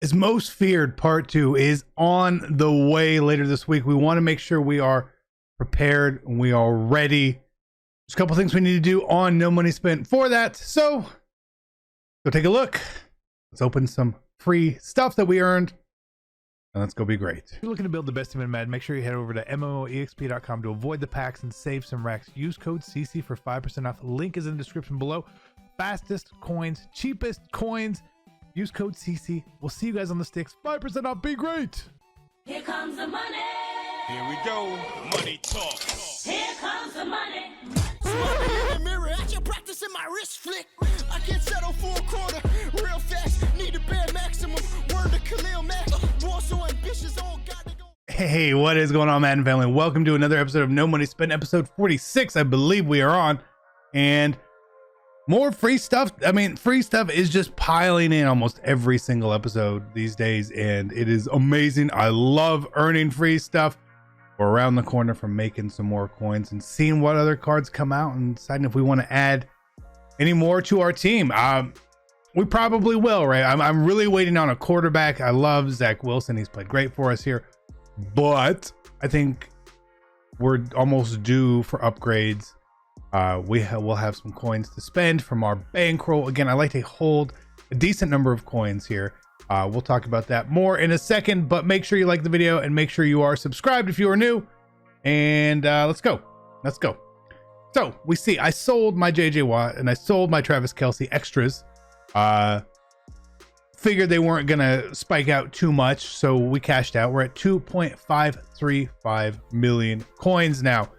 is Most Feared Part 2 is on the way later this week. We want to make sure we are prepared and we are ready. There's a couple things we need to do on No Money Spent for that. So go take a look. Let's open some free stuff that we earned. And let's go be great. If you're looking to build the best team in Madden, make sure you head over to MMOEXP.com to avoid the packs and save some racks. Use code CC for 5% off. Link is in the description below. Fastest coins, cheapest coins. Use code CC. We'll see you guys on the sticks. 5% off. Be great. Here comes the money. Here we go. Money talk. Here comes the money. Smiling in the mirror at your practicing my wrist flick. I can't settle for a quarter. Real fast. Need a bare maximum. Word to Khalil Mack. War so ambitious. All got to go. Hey, what is going on, Madden family? Welcome to another episode of No Money Spent, episode 46, I believe we are on. And more free stuff. I mean, free stuff is just piling in almost every single episode these days, and it is amazing. I love earning free stuff. We're around the corner from making some more coins and seeing what other cards come out and deciding if we want to add any more to our team. We probably will, right? I'm really waiting on a quarterback. I love Zach Wilson. He's played great for us here, but I think we're almost due for upgrades. We'll have some coins to spend from our bankroll. Again, I like to hold a decent number of coins here. We'll talk about that more in a second, but make sure you like the video and make sure you are subscribed if you are new. And let's go. So we see I sold my JJ Watt and I sold my Travis Kelce extras. Figured they weren't gonna spike out too much, so we cashed out. We're at 2.535 million coins now.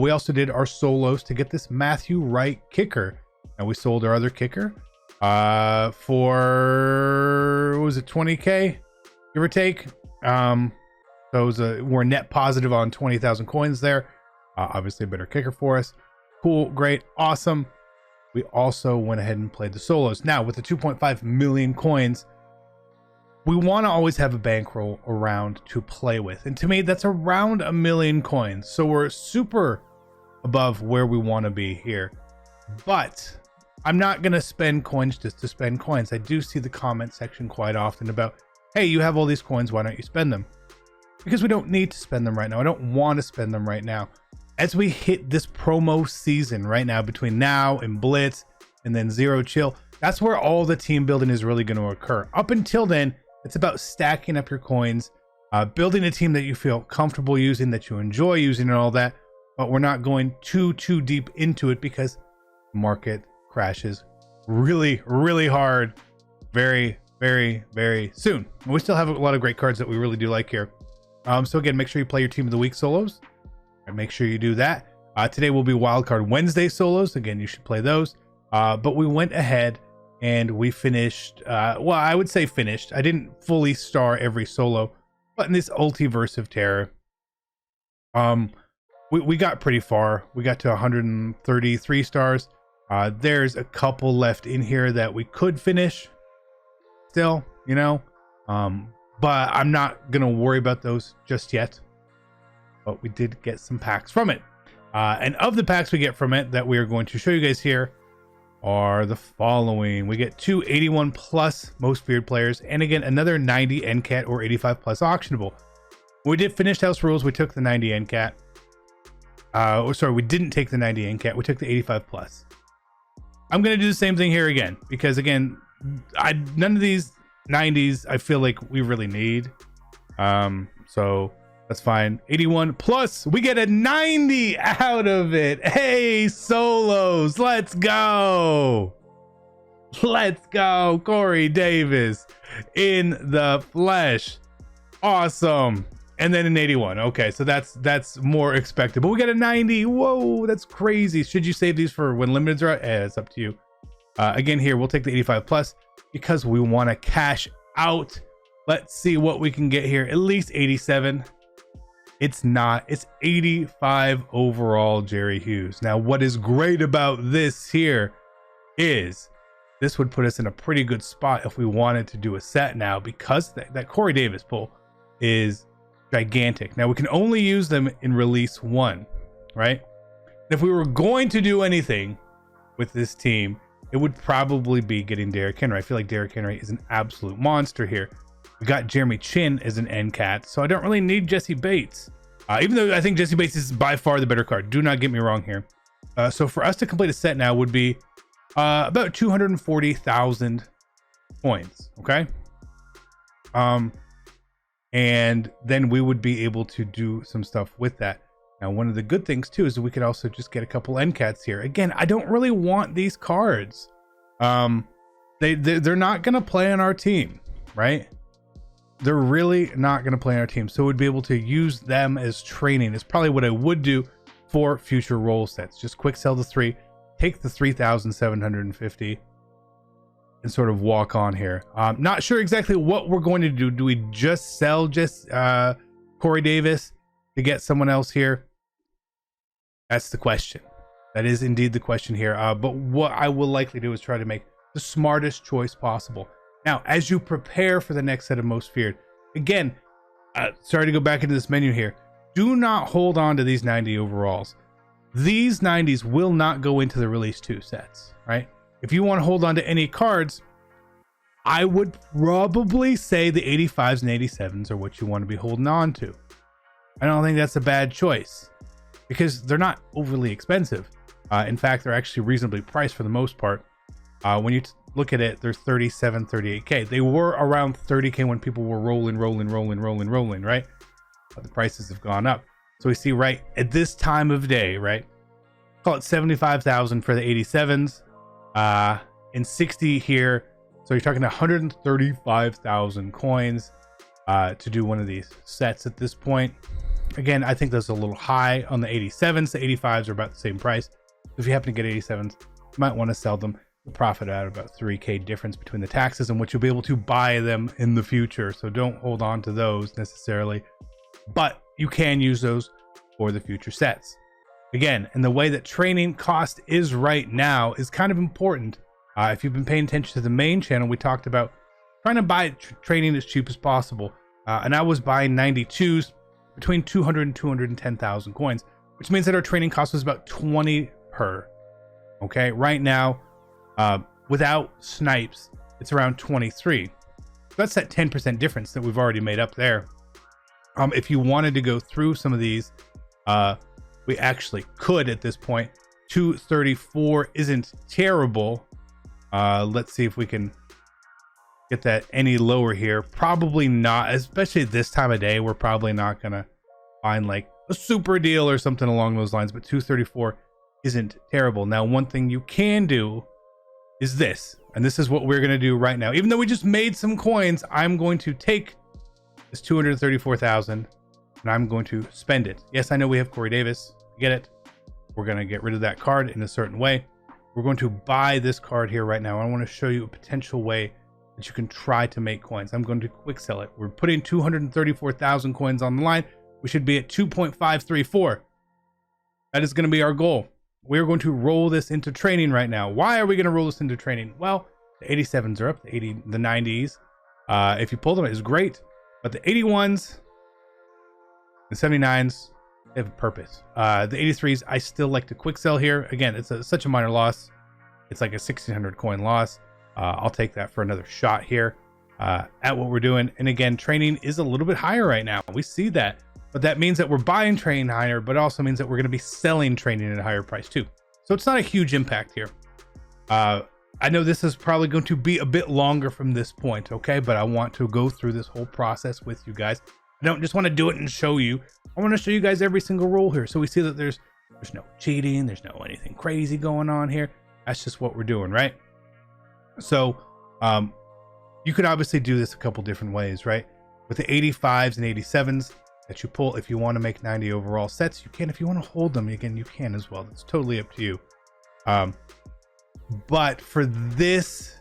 We also did our solos to get this Matthew Wright kicker. And we sold our other kicker for, what was it, 20K, give or take. We're net positive on 20,000 coins there. Obviously a better kicker for us. Cool, great, awesome. We also went ahead and played the solos. Now with the 2.5 million coins, we want to always have a bankroll around to play with. And to me, that's around 1 million coins. So we're super above where we want to be here. But I'm not going to spend coins just to spend coins. I do see the comment section quite often about, hey, you have all these coins, why don't you spend them? Because we don't need to spend them right now. I don't want to spend them right now. As we hit this promo season right now, between now and Blitz and then Zero Chill, that's where all the team building is really going to occur. Up until then, it's about stacking up your coins, building a team that you feel comfortable using, that you enjoy using and all that. But we're not going too deep into it because the market crashes really hard very soon. And we still have a lot of great cards that we really do like here. So again, make sure you play your Team of the Week solos. And make sure you do that. Today will be Wildcard Wednesday solos. Again, you should play those. But we went ahead and we finished, well, I would say finished. I didn't fully star every solo, but in this Ultiverse of Terror, we got pretty far. We got to 133 stars. There's a couple left in here that we could finish still, you know, but I'm not going to worry about those just yet. But we did get some packs from it. And of the packs we get from it that we are going to show you guys here are the following. We get 2 81 plus Most Feared players, and again another 90 NCAT or 85 plus auctionable. When we did Finished House Rules, we took the 90 NCAT. We didn't take the 90 NCAT, we took the 85 plus. I'm gonna do the same thing here again, because again, none of these 90s I feel like we really need. So that's fine. 81 plus, we get a 90 out of it. Hey, solos, let's go. Corey Davis in the flesh. Awesome. And then an 81. Okay, so that's more expected, but we got a 90. Whoa, that's crazy. Should you save these for when limiteds are out? It's up to you. Again, here we'll take the 85 plus because we want to cash out. Let's see what we can get here. At least 87. It's not. It's 85 overall Jerry Hughes. Now, what is great about this here is this would put us in a pretty good spot if we wanted to do a set now, because that Corey Davis pull is gigantic. Now, we can only use them in release 1, right? If we were going to do anything with this team, it would probably be getting Derrick Henry. I feel like Derrick Henry is an absolute monster here. We got Jeremy Chin as an end cat, so I don't really need Jesse Bates. Even though I think Jesse Bates is by far the better card. Do not get me wrong here. So for us to complete a set now would be about 240,000 points. Okay. And then we would be able to do some stuff with that. Now, one of the good things too is that we could also just get a couple end cats here. Again, I don't really want these cards. They're not going to play on our team, right? They're really not going to play on our team. So we'd be able to use them as training. It's probably what I would do for future roll sets. Just quick sell the 3, take the 3,750 and sort of walk on here. Not sure exactly what we're going to do. Do we just sell Corey Davis to get someone else here? That's the question. That is indeed the question here. But what I will likely do is try to make the smartest choice possible. Now, as you prepare for the next set of Most Feared, again, sorry to go back into this menu here. Do not hold on to these 90 overalls. These 90s will not go into the Release 2 sets, right? If you want to hold on to any cards, I would probably say the 85s and 87s are what you want to be holding on to. I don't think that's a bad choice because they're not overly expensive. In fact, they're actually reasonably priced for the most part. When you look at it, they're 37, 38K. They were around 30K when people were rolling, right? But the prices have gone up. So we see right at this time of day, right? Call it 75,000 for the 87s, and 60 here. So you're talking 135,000 coins to do one of these sets at this point. Again, I think that's a little high on the 87s. The 85s are about the same price. If you happen to get 87s, you might want to sell them. Profit out about 3K difference between the taxes and what you'll be able to buy them in the future. So don't hold on to those necessarily, but you can use those for the future sets. Again, and the way that training cost is right now is kind of important. If you've been paying attention to the main channel, we talked about trying to buy training as cheap as possible. And I was buying 92s between 200 and 210,000 coins, which means that our training cost was about 20 per. Okay, right now, without snipes, it's around 23. That's that 10% difference that we've already made up there. If you wanted to go through some of these, we actually could at this point. 234 isn't terrible. Let's see if we can get that any lower here. Probably not, especially this time of day. We're probably not gonna find like a super deal or something along those lines, but 234 isn't terrible. Now, one thing you can do is this, and this is what we're gonna do right now. Even though we just made some coins, I'm going to take this 234,000 and I'm going to spend it. Yes, I know we have Corey Davis. Get it? We're gonna get rid of that card in a certain way. We're going to buy this card here right now. I want to show you a potential way that you can try to make coins. I'm going to quick sell it. We're putting 234,000 coins on the line. We should be at 2.534. That is going to be our goal. We're going to roll this into training right now. Why are we going to roll this into training? Well, the 87s are up, the 90s. If you pull them, it's great. But the 81s, the 79s, they have a purpose. The 83s, I still like to quick sell here. Again, it's such a minor loss. It's like a 1,600 coin loss. I'll take that for another shot here at what we're doing. And again, training is a little bit higher right now. We see that, but that means that we're buying training higher, but also means that we're going to be selling training at a higher price too. So it's not a huge impact here. I know this is probably going to be a bit longer from this point, okay? But I want to go through this whole process with you guys. I don't just want to do it and show you. I want to show you guys every single roll here. So we see that there's no cheating. There's no anything crazy going on here. That's just what we're doing, right? So you could obviously do this a couple different ways, right? With the 85s and 87s that you pull, if you want to make 90 overall sets, you can. If you want to hold them, again, you can as well. It's totally up to you. But for this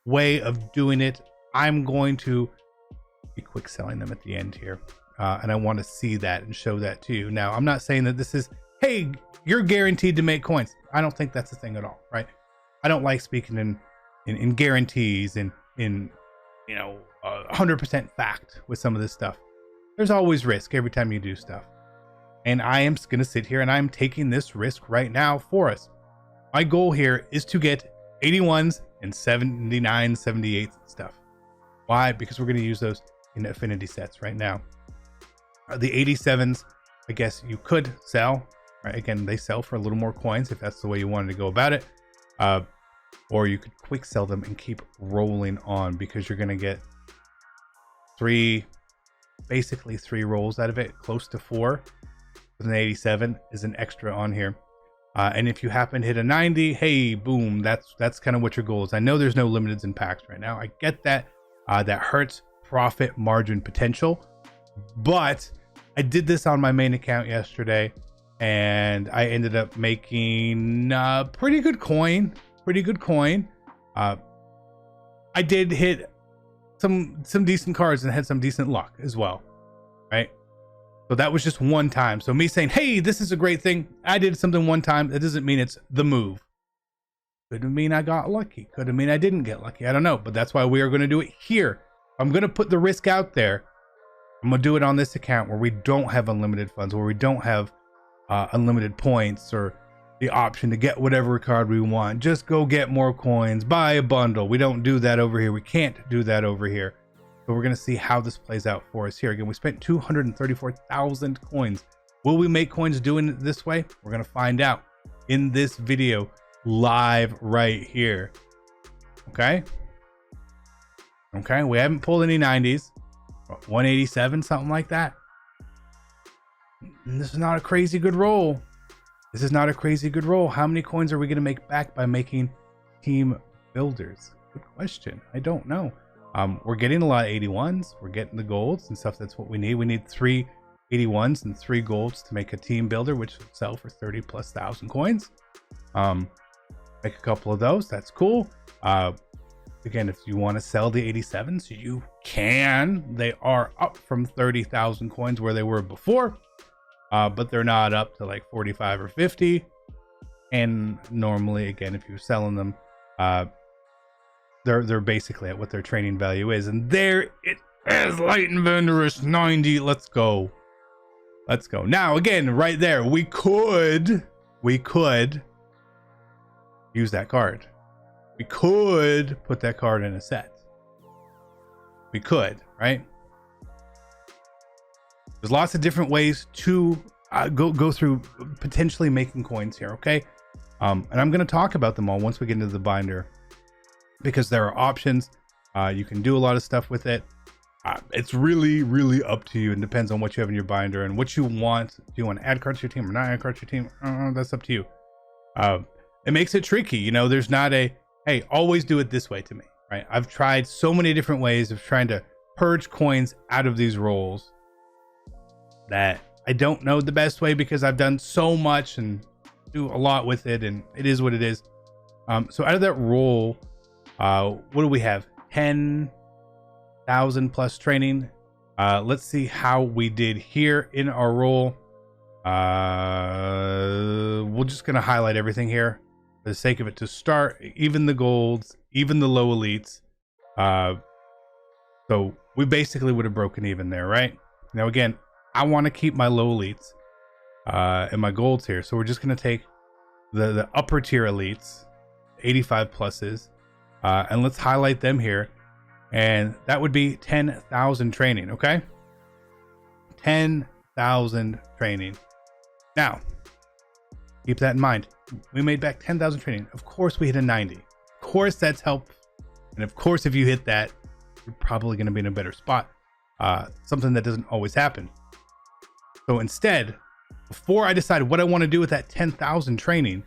way of doing it, I'm going to be quick selling them at the end here. And I want to see that and show that to you. Now, I'm not saying that this is, hey, you're guaranteed to make coins. I don't think that's a thing at all, right? I don't like speaking in guarantees and in 100% fact with some of this stuff. There's always risk every time you do stuff. And I am going to sit here and I'm taking this risk right now for us. My goal here is to get 81s and 79, 78s and stuff. Why? Because we're going to use those in affinity sets right now. The 87s, I guess you could sell, right? Again, they sell for a little more coins if that's the way you wanted to go about it. Or you could quick sell them and keep rolling on, because you're going to get basically three rolls out of it, close to 4. With an 87 is an extra on here. And if you happen to hit a 90, hey, boom, that's kind of what your goal is. I know there's no limiteds in packs right now. I get that. That hurts profit margin potential. But I did this on my main account yesterday, and I ended up making pretty good coin. I did hit some decent cards and had some decent luck as well, right? So that was just one time. So me saying, hey, this is a great thing, I did something one time, that doesn't mean it's the move. Could mean I got lucky, could mean I didn't get lucky, I don't know. But that's why we are going to do it here. I'm going to put the risk out there. I'm going to do it on this account where we don't have unlimited funds, where we don't have unlimited points or the option to get whatever card we want. Just go get more coins, buy a bundle. We don't do that over here. We can't do that over here. So we're going to see how this plays out for us here. Again, we spent 234,000 coins. Will we make coins doing it this way? We're going to find out in this video live right here. Okay. We haven't pulled any 90s. 187, something like that. And this is not a crazy good roll. How many coins are we going to make back by making team builders? Good question. I don't know. We're getting a lot of 81s. We're getting the golds and stuff. That's what we need. We need 3 81s and 3 golds to make a team builder, which will sell for 30,000+ coins. Make a couple of those. That's cool. Again, if you want to sell the 87s, you can. They are up from 30,000 coins where they were before, but they're not up to like 45 or 50. And normally, again, if you're selling them, they're basically at what their trading value is. And there it is, Light and Vendorous 90. Let's go. Now, again, right there, we could use that card. We could put that card in a set. We could, right? There's lots of different ways to go through potentially making coins here, okay? And I'm going to talk about them all once we get into the binder, because there are options. You can do a lot of stuff with it. It's really up to you, and depends on what you have in your binder and what you want. Do you want to add cards to your team or not add cards to your team? That's up to you. It makes it tricky. You know, there's not a, hey, always do it this way to me, right? I've tried so many different ways of trying to purge coins out of these rolls that I don't know the best way, because I've done so much and do a lot with it, and it is what it is. So out of that roll, what do we have? 10,000 plus training. Let's see how we did here in our roll. We're just going to highlight everything here for the sake of it to start, even the golds, even the low elites. So we basically would have broken even there, right? Now, again, I want to keep my low elites and my golds here. So we're just going to take the upper tier elites, 85 pluses, and let's highlight them here. And that would be 10,000 training, okay? 10,000 training. Now, keep that in mind. We made back 10,000 training. Of course, we hit a 90. Of course, that's helpful. And of course, if you hit that, you're probably going to be in a better spot. Something that doesn't always happen. So instead, before I decide what I want to do with that 10,000 training,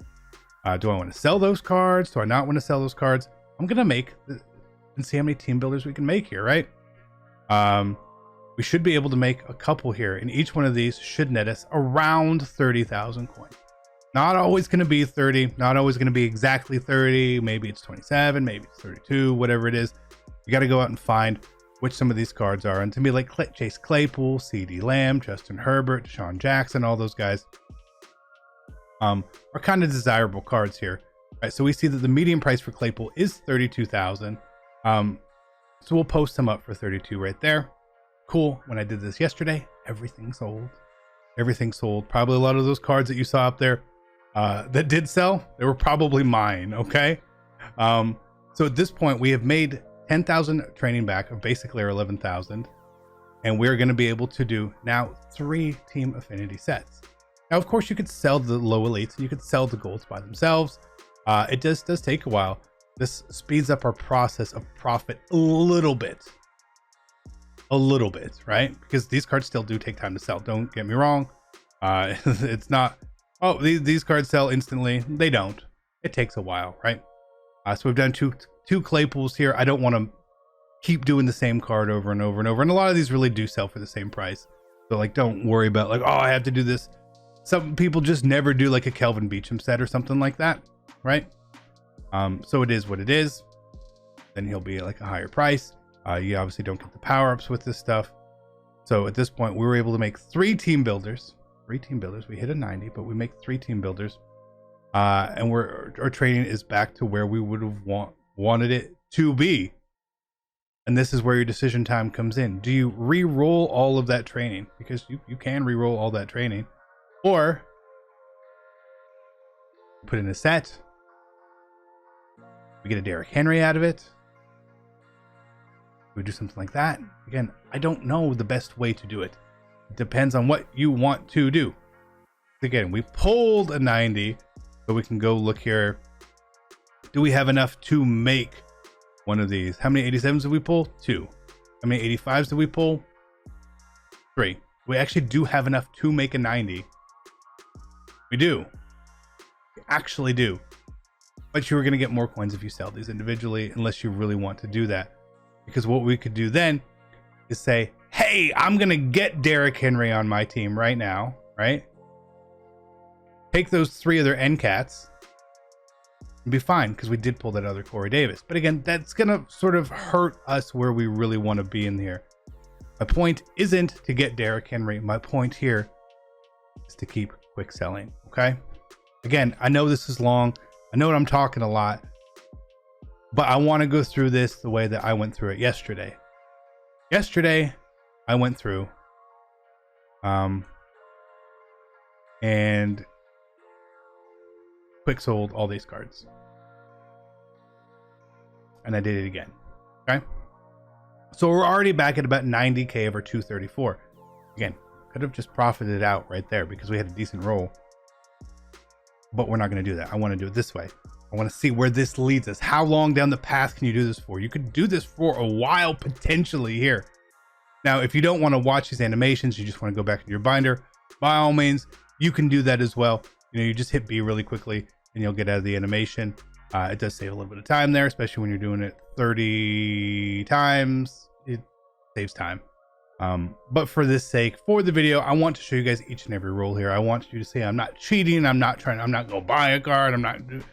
do I want to sell those cards? Do I not want to sell those cards? I'm going to make and see how many team builders we can make here, right? We should be able to make a couple here, and each one of these should net us around 30,000 coins. Not always going to be 30, not always going to be exactly 30. Maybe it's 27, maybe it's 32, whatever it is. You got to go out and find which some of these cards are. And to me, like Chase Claypool, CD Lamb, Justin Herbert, Deshaun Jackson, all those guys are kind of desirable cards here. All right, so we see that the median price for Claypool is 32,000. So we'll post them up for 32 right there. Cool. When I did this yesterday, everything sold. Probably a lot of those cards that you saw up there that did sell, they were probably mine. Okay. So at this point, we have made 10,000 training back of basically our 11,000. And we're going to be able to do now 3 team affinity sets. Now, of course, you could sell the low elites and you could sell the golds by themselves. It does take a while. This speeds up our process of profit a little bit, right? Because these cards still do take time to sell. Don't get me wrong. It's not, oh, these cards sell instantly. They don't. It takes a while, right? So we've done two Claypools here. I don't want to keep doing the same card over and over and over. And a lot of these really do sell for the same price. So like, don't worry about like, oh, I have to do this. Some people just never do like a Kelvin Beachum set or something like that, right? So it is what it is. Then he'll be like a higher price. You obviously don't get the power-ups with this stuff. So at this point, we were able to make 3 team builders. 3 team builders. We hit a 90, but we make 3 team builders. And our trading is back to where we would have wanted it to be. And this is where your decision time comes in. Do you re-roll all of that training? Because you can re-roll all that training. Or put in a set. We get a Derrick Henry out of it. We do something like that. Again, I don't know the best way to do it. It depends on what you want to do. Again, we pulled a 90, so we can go look here. Do we have enough to make one of these? How many 87s did we pull? 2. How many 85s did we pull? 3. We actually do have enough to make a 90. We do. We actually do. But you are going to get more coins if you sell these individually, unless you really want to do that. Because what we could do then is say, hey, I'm going to get Derrick Henry on my team right now, right? Take those 3 other NCATs and be fine, because we did pull that other Corey Davis. But again, that's going to sort of hurt us where we really want to be in here. My point isn't to get Derrick Henry. My point here is to keep quick selling, okay? Again, I know this is long. I know I'm talking a lot, but I want to go through this the way that I went through it yesterday. Yesterday, I went through and quick sold all these cards. And I did it again, okay? So we're already back at about 90K over 234. Again, could have just profited out right there because we had a decent roll. But we're not going to do that. I want to do it this way. I want to see where this leads us. How long down the path can you do this for? You could do this for a while potentially here. Now, if you don't want to watch these animations, you just want to go back to your binder, by all means, you can do that as well. You know, you just hit B really quickly and you'll get out of the animation. It does save a little bit of time there, especially when you're doing it 30 times. It saves time. But for this sake, for the video, I want to show you guys each and every roll here. I want you to see I'm not cheating. I'm not going to buy a card.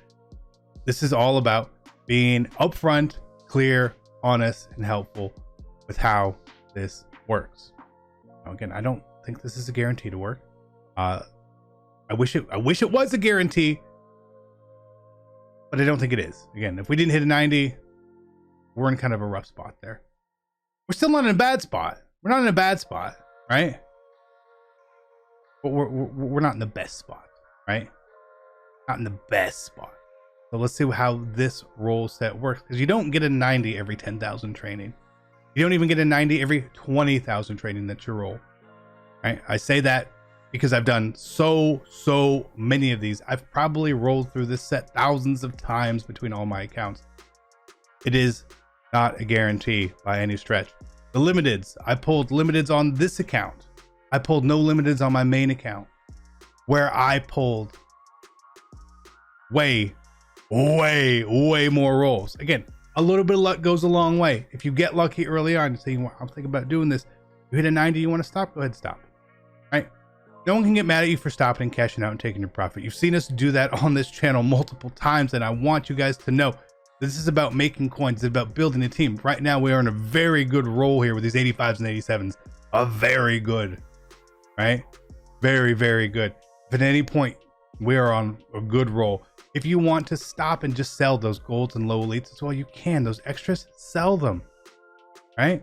This is all about being upfront, clear, honest, and helpful with how this works. Now, again, I don't think this is a guarantee to work. I wish it was a guarantee, but I don't think it is. Again, if we didn't hit a 90, we're in kind of a rough spot there. We're still not in a bad spot. We're not in a bad spot, right? But we're not in the best spot, right? Not in the best spot. So let's see how this roll set works, because you don't get a 90 every 10,000 training. You don't even get a 90 every 20,000 training that you roll, right? I say that because I've done so many of these. I've probably rolled through this set thousands of times between all my accounts. It is not a guarantee by any stretch. The limiteds, I pulled limiteds on this account. I pulled no limiteds on my main account, where I pulled way more rolls. Again, a little bit of luck goes a long way. If you get lucky early on, you say, I'm thinking about doing this. You hit a 90, you want to stop? Go ahead and stop. Right? No one can get mad at you for stopping and cashing out and taking your profit. You've seen us do that on this channel multiple times, and I want you guys to know this is about making coins. It's about building a team. Right now, we are in a very good roll here with these 85s and 87s. A very good, right? Very good. If at any point we are on a good roll, if you want to stop and just sell those golds and low elites as well, you can. Those extras, sell them, right?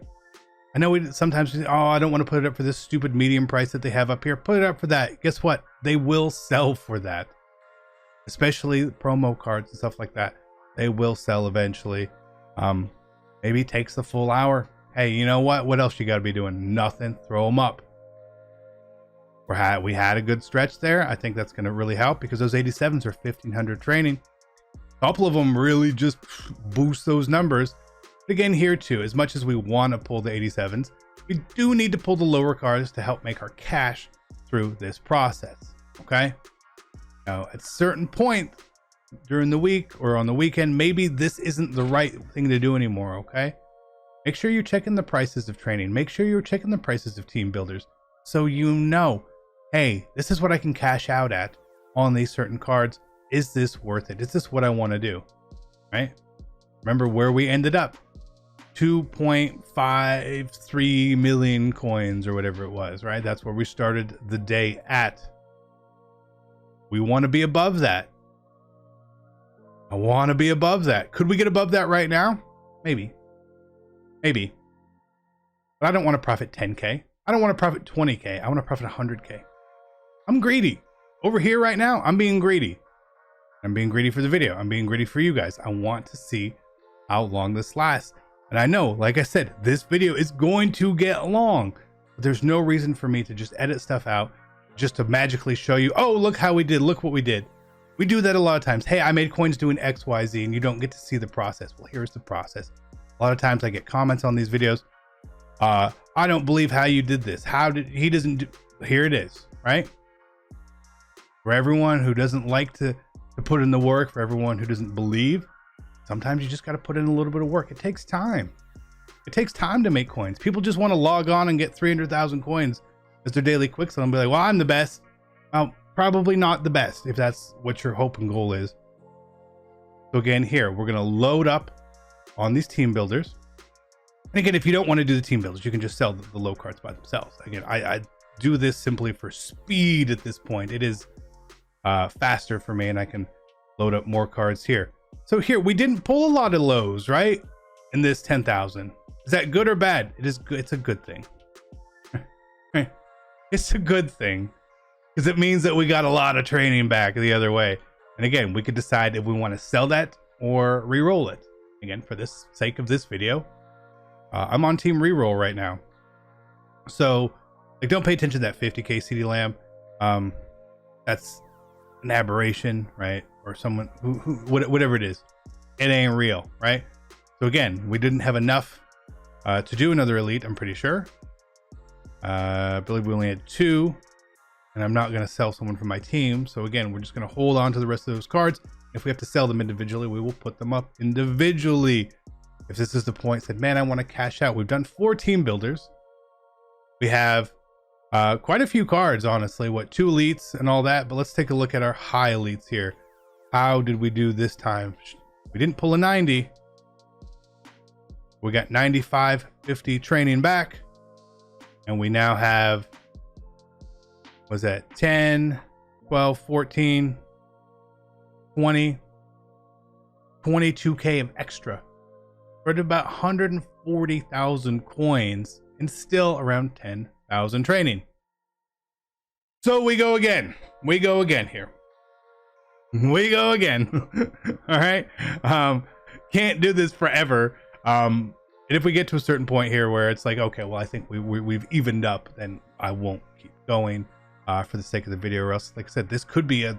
I know we sometimes say, oh, I don't want to put it up for this stupid medium price that they have up here. Put it up for that. Guess what? They will sell for that, especially promo cards and stuff like that. They will sell eventually. Maybe it takes the full hour. Hey, you know what? What else you got to be doing? Nothing. Throw them up. We had a good stretch there. I think that's going to really help because those 87s are 1,500 training. A couple of them really just boost those numbers. But again, here too, as much as we want to pull the 87s, we do need to pull the lower cards to help make our cash through this process. Okay. Now, at a certain point during the week or on the weekend, maybe this isn't the right thing to do anymore. Okay. Make sure you're checking the prices of training. Make sure you're checking the prices of team builders. So you know, hey, this is what I can cash out at on these certain cards. Is this worth it? Is this what I want to do? Right? Remember where we ended up. 2.53 million coins or whatever it was, right? That's where we started the day at. We want to be above that. I want to be above that. Could we get above that right now? Maybe. Maybe. But I don't want to profit 10K. I don't want to profit 20K. I want to profit 100K. I'm greedy. Over here right now, I'm being greedy. I'm being greedy for the video. I'm being greedy for you guys. I want to see how long this lasts. And I know, like I said, this video is going to get long. But there's no reason for me to just edit stuff out just to magically show you, oh, look how we did. Look what we did. We do that a lot of times. Hey, I made coins doing X, Y, Z, and you don't get to see the process. Well, here's the process. A lot of times I get comments on these videos. I don't believe how you did this. How did he doesn't do? Here it is, right? For everyone who doesn't like to put in the work, for everyone who doesn't believe, sometimes you just got to put in a little bit of work. It takes time. It takes time to make coins. People just want to log on and get 300,000 coins as their daily quick sell and be like, well, I'm the best. Well, probably not the best if that's what your hope and goal is. So again, here, we're going to load up on these team builders. And again, if you don't want to do the team builders, you can just sell the low cards by themselves. Again, I do this simply for speed at this point. It is faster for me and I can load up more cards here. So here, we didn't pull a lot of lows, right? In this 10,000. Is that good or bad? It is good. It's a good thing. It's a good thing because it means that we got a lot of training back the other way. And again, we could decide if we want to sell that or re-roll it. Again, for this sake of this video, I'm on team re-roll right now. So like, don't pay attention to that 50K CD lamb. That's an aberration, right? Or someone who whatever it is, it ain't real, right? So again, we didn't have enough to do another elite, I'm pretty sure. I believe we only had 2, and I'm not going to sell someone from my team. So again, we're just going to hold on to the rest of those cards. If we have to sell them individually, we will put them up individually. If this is the point, said, man, I want to cash out. We've done 4 team builders. We have quite a few cards, honestly. What, 2 elites and all that? But let's take a look at our high elites here. How did we do this time? We didn't pull a 90. We got 95, 50 training back. And we now have, was that 10, 12, 14, 20, 22K of extra. We're at about 140,000 coins and still around 10,000 training. So we go again. We go again here. We go again. All right. Can't do this forever. And if we get to a certain point here where it's like, okay, well, I think we've evened up, then I won't keep going for the sake of the video. Or else, like I said, this could be a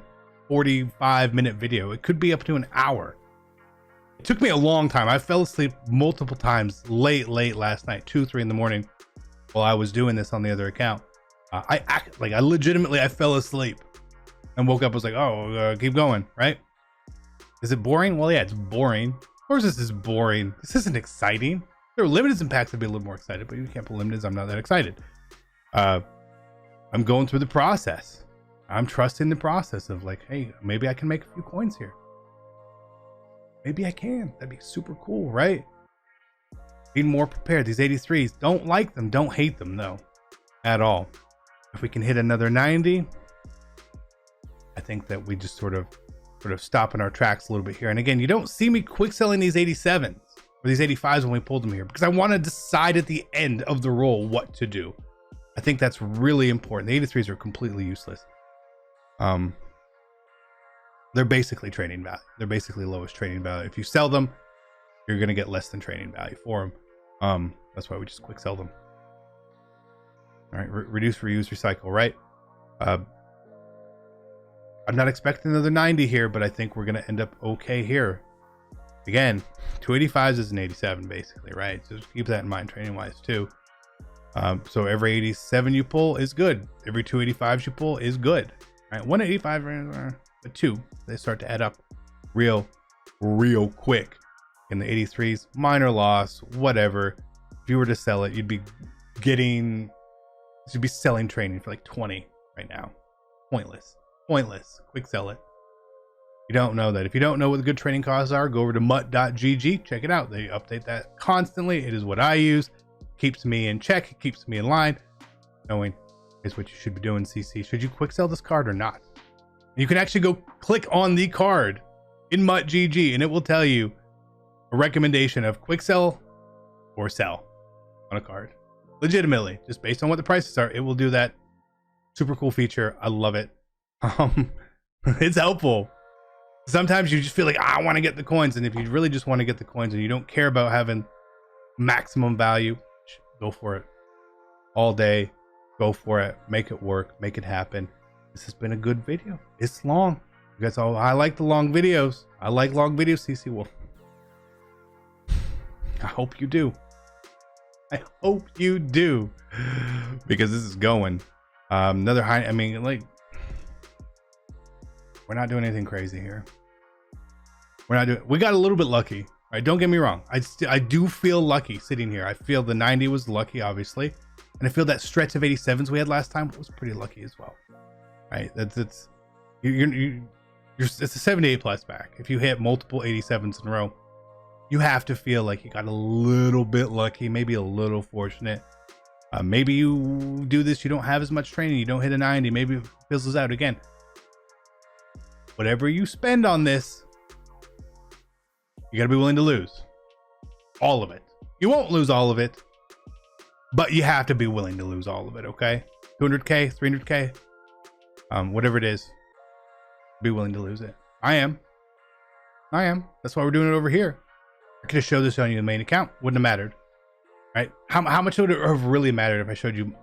45-minute video. It could be up to an hour. It took me a long time. I fell asleep multiple times late last night, 2, 3 in the morning while I was doing this on the other account. I legitimately fell asleep and woke up, was like, oh, keep going, right? Is it boring? Well, yeah, it's boring. Of course this is boring. This isn't exciting. If there were limited impacts, I'd be a little more excited, but you can't put limiteds. I'm not that excited. I'm going through the process. I'm trusting the process of like, hey, maybe I can make a few coins here. Maybe I can. That'd be super cool, right? Being more prepared. These 83s, don't like them. Don't hate them, though, at all. If we can hit another 90, I think that we just sort of stop in our tracks a little bit here. And again, you don't see me quick selling these 87s or these 85s when we pulled them here because I want to decide at the end of the roll what to do. I think that's really important. The 83s are completely useless. They're basically training value. They're basically lowest training value. If you sell them, you're going to get less than training value for them. That's why we just quick sell them. All right, reduce, reuse, recycle, right? I'm not expecting another 90 here, but I think we're gonna end up okay here. Again, 285s is an 87 basically, right? So just keep that in mind training wise too. So every 87 you pull is good. Every 285s you pull is good. All right, 185, but 2, they start to add up real quick. In the 83s, minor loss, whatever. If you were to sell it, you'd be selling training for like 20 right now. Pointless. Quick sell it. You don't know that. If you don't know what the good training costs are, go over to mutt.gg. Check it out. They update that constantly. It is what I use. Keeps me in check. It keeps me in line. Knowing is what you should be doing, CC. Should you quick sell this card or not? You can actually go click on the card in mutt.gg and it will tell you a recommendation of quick sell or sell on a card. Legitimately, just based on what the prices are, it will do that. Super cool feature. I love it. It's helpful. Sometimes you just feel like, I want to get the coins. And if you really just want to get the coins and you don't care about having maximum value, go for it. All day, go for it. Make it work. Make it happen. This has been a good video. It's long. You guys all, I like the long videos. I like long videos, CC. Well, I hope you do. I hope you do. Because this is going. Another high, I mean, like, we're not doing anything crazy here. We got a little bit lucky. Right? Don't get me wrong. I do feel lucky sitting here. I feel the 90 was lucky, obviously. And I feel that stretch of 87s we had last time was pretty lucky as well. Right? It's a 78 plus back. If you hit multiple 87s in a row, you have to feel like you got a little bit lucky, maybe a little fortunate. Maybe you do this, you don't have as much training, you don't hit a 90, maybe it fizzles out again. Whatever you spend on this, you gotta be willing to lose all of it. You won't lose all of it, but you have to be willing to lose all of it, okay? 200K, 300K, whatever it is, be willing to lose it. I am. That's why we're doing it over here. I could have showed this on you in the main account. Wouldn't have mattered, right? How much would it have really mattered if I showed you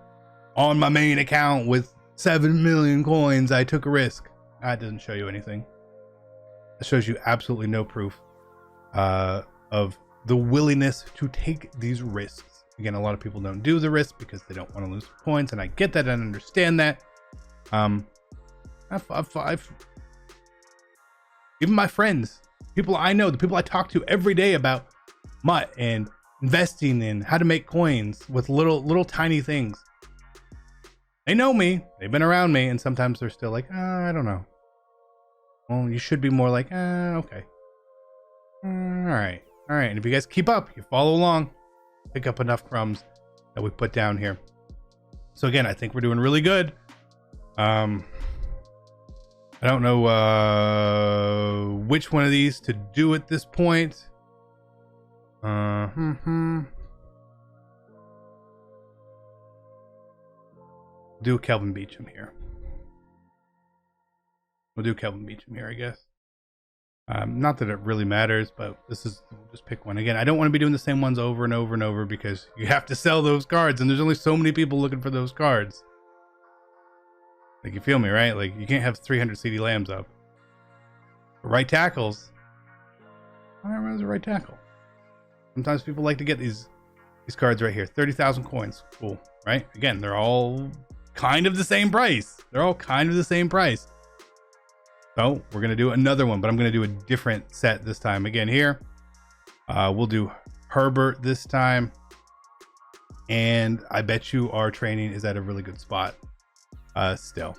on my main account with 7 million coins? I took a risk. That doesn't show you anything. It shows you absolutely no proof of the willingness to take these risks. Again, a lot of people don't do the risk because they don't want to lose points, and I get that and understand that. I've even my friends, people I know, the people I talk to every day about MUT and investing in how to make coins with little tiny things. They know me, they've been around me, and sometimes they're still like, I don't know. Well, you should be more like, okay. All right. And if you guys keep up, you follow along, pick up enough crumbs that we put down here. So again, I think we're doing really good. I don't know which one of these to do at this point. Do Kelvin Beacham here. We'll do Kelvin Beacham here, I guess. Not that it really matters, but we'll just pick one. Again, I don't want to be doing the same ones over and over and over because you have to sell those cards and there's only so many people looking for those cards. Like, you feel me, right? Like, you can't have 300 CD Lambs up. But right tackles. I don't remember the right tackle. Sometimes people like to get these cards right here. 30,000 coins. Cool, right? Again, they're all kind of the same price. So we're going to do another one, but I'm going to do a different set this time. Again, here, we'll do Herbert this time. And I bet you our training is at a really good spot. Still,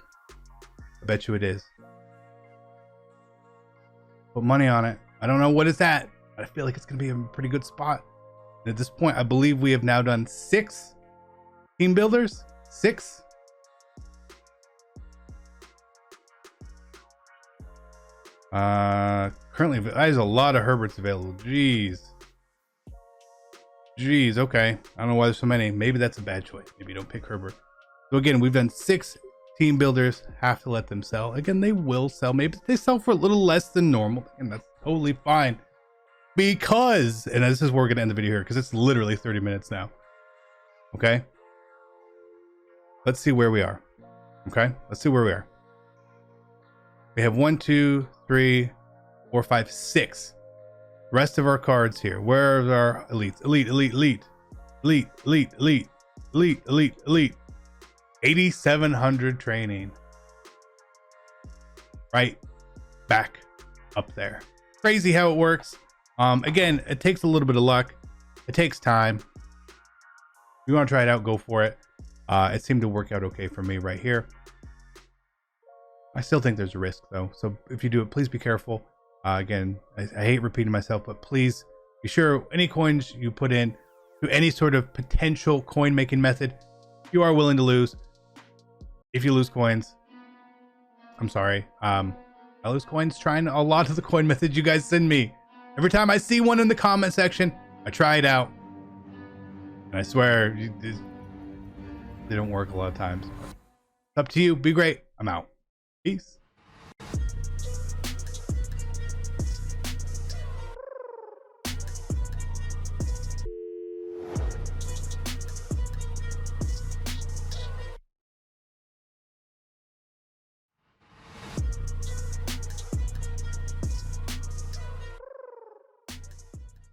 I bet you it is. Put money on it. I don't know what it's at, but I feel like it's going to be a pretty good spot. And at this point, I believe we have now done 6 team builders. 6. Currently, there's a lot of Herberts available. Jeez, okay. I don't know why there's so many. Maybe that's a bad choice. Maybe you don't pick Herbert. So again, we've done 6 team builders. Have to let them sell. Again, they will sell. Maybe they sell for a little less than normal, and that's totally fine. Because, and this is where we're gonna end the video here because it's literally 30 minutes now. Okay. Let's see where we are. Okay. Let's see where we are. We have 1, 2, 3, 4, 5, 6. Rest of our cards here. Where are our elites? Elite, elite, elite, elite, elite, elite, elite, elite, elite. 8,700 training. Right back up there. Crazy how it works. Again, it takes a little bit of luck. It takes time. If you want to try it out, go for it. It seemed to work out okay for me right here. I still think there's a risk though. So if you do it, please be careful. Again, I hate repeating myself, but please be sure any coins you put in to any sort of potential coin making method, you are willing to lose. If you lose coins, I'm sorry. I lose coins trying a lot of the coin methods you guys send me. Every time I see one in the comment section, I try it out. And I swear, they don't work a lot of times. It's up to you. Be great. I'm out. Peace.